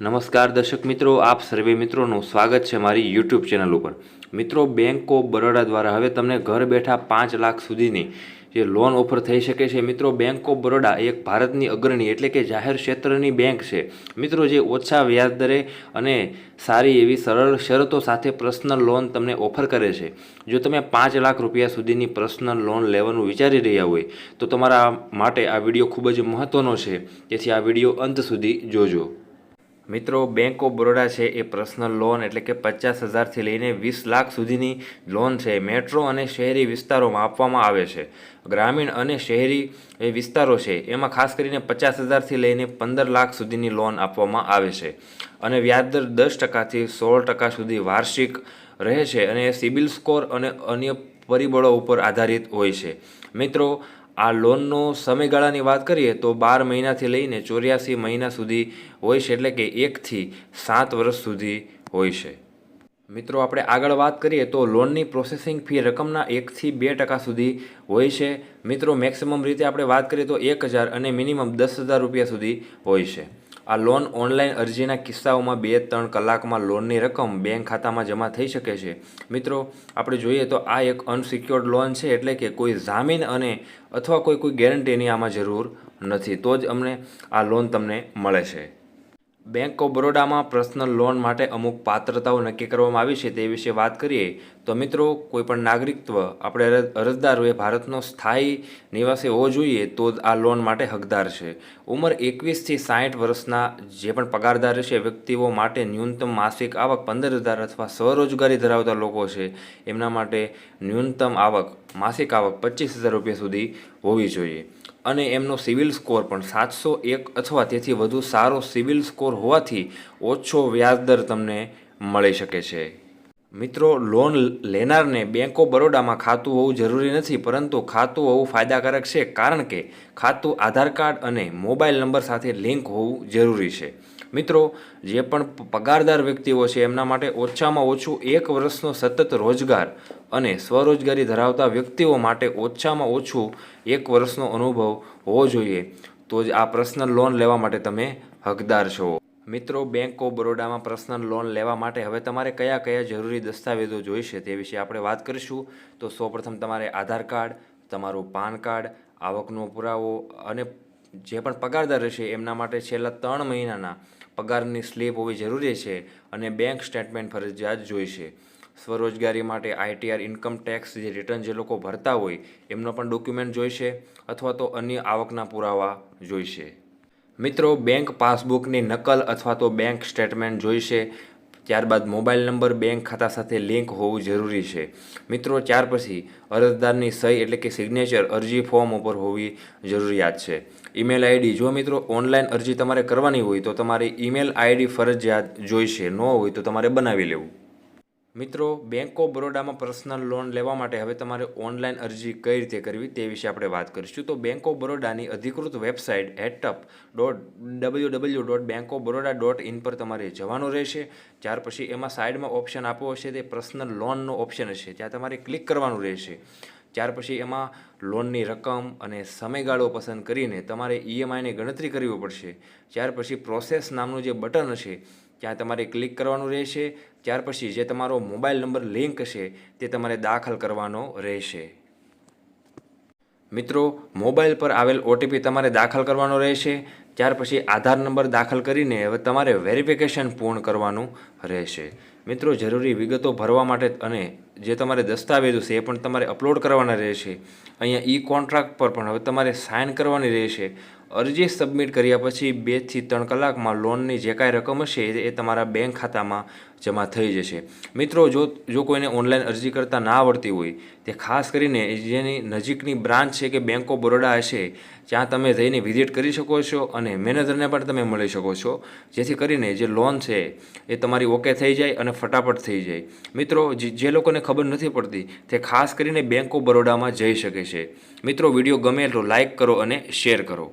નમસ્કાર દર્શક મિત્રો, આપ સર્વે મિત્રોનું સ્વાગત છે મારી યુટ્યુબ ચેનલ ઉપર। મિત્રો, બેંક ઓફ બરોડા દ્વારા હવે તમને ઘર બેઠા 5 લાખ સુધીની જે લોન ઓફર થઈ શકે છે। મિત્રો, બેંક ઓફ બરોડા એક ભારતની અગ્રણી એટલે કે જાહેર ક્ષેત્રની બેંક છે મિત્રો, જે ઓછા વ્યાજદરે અને સારી એવી સરળ શરતો સાથે પર્સનલ લોન તમને ઓફર કરે છે। જો તમે 5 લાખ રૂપિયા સુધીની પર્સનલ લોન લેવાનું વિચારી રહ્યા હોય તો તમારા માટે આ વિડીયો ખૂબ જ મહત્ત્વનો છે, તેથી આ વિડીયો અંત સુધી જોજો। મિત્રો, બેંક ઓફ બરોડા છે એ પર્સનલ લોન એટલે કે 50,000થી લઈને 20 લાખ સુધીની લોન છે મેટ્રો અને શહેરી વિસ્તારોમાં આપવામાં આવે છે। ગ્રામીણ અને શહેરી વિસ્તારો છે એમાં ખાસ કરીને 50,000થી લઈને 15 લાખ સુધીની લોન આપવામાં આવે છે અને વ્યાજદર 10%થી 16% સુધી વાર્ષિક રહે છે અને સિબિલ સ્કોર અને અન્ય પરિબળો ઉપર આધારિત હોય છે। મિત્રો, આ લોનનો સમયગાળાની વાત કરીએ તો 12 મહિનાથી લઈને 84 મહિના સુધી હોય છે, એટલે કે 1 થી 7 વર્ષ સુધી હોય છે। મિત્રો, આપણે આગળ વાત કરીએ તો લોનની પ્રોસેસિંગ ફી રકમના 1 થી 2% સુધી હોય છે। મિત્રો, મેક્સિમમ રીતે આપણે વાત કરીએ તો 1,000 અને મિનિમમ 10,000 રૂપિયા સુધી હોય છે। આ લોન ઓનલાઈન અરજીના કિસ્સાઓમાં 2-3 કલાકમાં લોનની રકમ બેંક ખાતામાં જમા થઈ શકે છે। મિત્રો, આપણે જોઈએ તો આ એક અનસિક્યોર્ડ લોન છે, એટલે કે કોઈ જામીન અને અથવા કોઈ ગેરંટીની આમાં જરૂર નથી, તો જ અમને આ લોન તમને મળે છે। બેંક ઓફ બરોડામાં પર્સનલ લોન માટે અમુક પાત્રતાઓ નક્કી કરવામાં આવી છે તે વિશે વાત કરીએ તો મિત્રો, કોઈપણ નાગરિકત્વ આપણે અરજદાર એ ભારતનો સ્થાયી નિવાસી હોવો જોઈએ તો જ આ લોન માટે હકદાર છે। ઉંમર 21થી 60 વર્ષના જે પણ પગારદાર રહેશે વ્યક્તિઓ માટે ન્યૂનતમ માસિક આવક 15,000 અથવા સ્વરોજગારી ધરાવતા લોકો છે એમના માટે ન્યૂનતમ આવક માસિક આવક 25,000 રૂપિયા સુધી હોવી જોઈએ અને એમનો સિવિલ સ્કોર પણ 701 અથવા તેથી વધુ સારો સિવિલ સ્કોર હોવાથી ઓછો વ્યાજદર તમને મળી શકે છે। મિત્રો, લોન લેનારને બેંક ઓફ બરોડામાં ખાતું હોવું જરૂરી નથી, પરંતુ ખાતું હોવું ફાયદાકારક છે, કારણ કે ખાતું આધાર કાર્ડ અને મોબાઈલ નંબર સાથે લિંક હોવું જરૂરી છે। મિત્રો, જે પણ પગારદાર વ્યક્તિઓ છે એમના માટે ઓછામાં ઓછું 1 વર્ષનો સતત રોજગાર અને સ્વરોજગારી ધરાવતા વ્યક્તિઓ માટે ઓછામાં ઓછું 1 વર્ષનો અનુભવ હોવો જોઈએ, તો જ આ પર્સનલ લોન લેવા માટે તમે હકદાર છો। મિત્રો, બેંક ઓફ બરોડામાં પર્સનલ લોન લેવા માટે હવે તમારે કયા કયા જરૂરી દસ્તાવેજો જોઈશે તે વિશે આપણે વાત કરીશું। તો સૌપ્રથમ તમારે આધાર કાર્ડ, તમારું પાન કાર્ડ, આવકનો પુરાવો અને જે પણ પગારદાર રહેશે એમના માટે છેલ્લા 3 મહિનાના પગારની સ્લીપ હોવી જરૂરી છે અને બેંક સ્ટેટમેન્ટ ફરજિયાત જોઈશે। સ્વરોજગારી માટે ITR ઇન્કમ ટેક્સ જે રિટર્ન જે લોકો ભરતા હોય એમનો પણ ડોક્યુમેન્ટ જોઈશે અથવા તો અન્ય આવકના પુરાવા જોઈશે। મિત્રો, બેંક પાસબુકની નકલ અથવા તો બેંક સ્ટેટમેન્ટ જોઈશે। ત્યારબાદ મોબાઈલ નંબર બેંક ખાતા સાથે લિંક હોવું જરૂરી છે। મિત્રો, ત્યાર પછી અરજદારની સહી એટલે કે સિગ્નેચર અરજી ફોર્મ ઉપર હોવી જરૂરિયાત છે। ઈમેલ આઈડી, જો મિત્રો ઓનલાઈન અરજી તમારે કરવાની હોય તો તમારી ઈમેલ આઈડી ફરજિયાત જોઈશે, ન હોય તો તમારે બનાવી લેવું। મિત્રો, બેંક ઓફ બરોડામાં પર્સનલ લોન લેવા માટે હવે તમારે ઓનલાઈન અરજી કઈ રીતે કરવી તે વિશે આપણે વાત કરીશું। તો બેંક ઓફ બરોડાની અધિકૃત વેબસાઇટ headup.www.bankofbaroda.in પર તમારે જવાનું રહેશે। ત્યાર પછી એમાં સાઈડમાં ઓપ્શન આપ્યો હશે તે પર્સનલ લોનનો ઓપ્શન હશે, ત્યાં તમારે ક્લિક કરવાનું રહેશે। ત્યાર પછી એમાં લોનની રકમ અને સમયગાળો પસંદ કરીને તમારે EMIની ગણતરી કરવી પડશે। ત્યાર પછી પ્રોસેસ નામનું જે બટન હશે ત્યાં તમારે ક્લિક કરવાનું રહેશે। ત્યાર પછી જે તમારો મોબાઈલ નંબર લિંક હશે તે તમારે દાખલ કરવાનો રહેશે। મિત્રો, મોબાઈલ પર આવેલ OTP તમારે દાખલ કરવાનો રહેશે। ત્યાર પછી આધાર નંબર દાખલ કરીને હવે તમારે વેરિફિકેશન પૂર્ણ કરવાનું રહેશે। મિત્રો, જરૂરી વિગતો ભરવા માટે અને જે તમારે દસ્તાવેજો છે એ પણ તમારે અપલોડ કરવાના રહેશે। અહીંયા કોન્ટ્રાક્ટ પર પણ હવે તમારે સાઇન કરવાની રહેશે। અરજી સબમિટ કર્યા પછી 2 થી 3 કલાકમાં લોનની જે કાંઈ રકમ હશે એ તમારા બેંક ખાતામાં જમા થઈ જશે। મિત્રો, જો કોઈને ઓનલાઈન અરજી કરતાં ના આવડતી હોય તે ખાસ કરીને જેની નજીકની બ્રાન્ચ છે કે બેંક ઓફ બરોડા હશે ત્યાં તમે જઈને વિઝિટ કરી શકો છો અને મેનેજરને પણ તમે મળી શકો છો, જેથી કરીને જે લોન છે એ તમારી ઓકે થઈ જાય અને ફટાફટ થઈ જાય। મિત્રો, જે લોકોને ખબર નથી પડતી તે ખાસ કરીને બેંક ઓફ બરોડામાં જઈ શકે છે। મિત્રો, વિડીયો ગમે તો લાઇક કરો અને શેર કરો।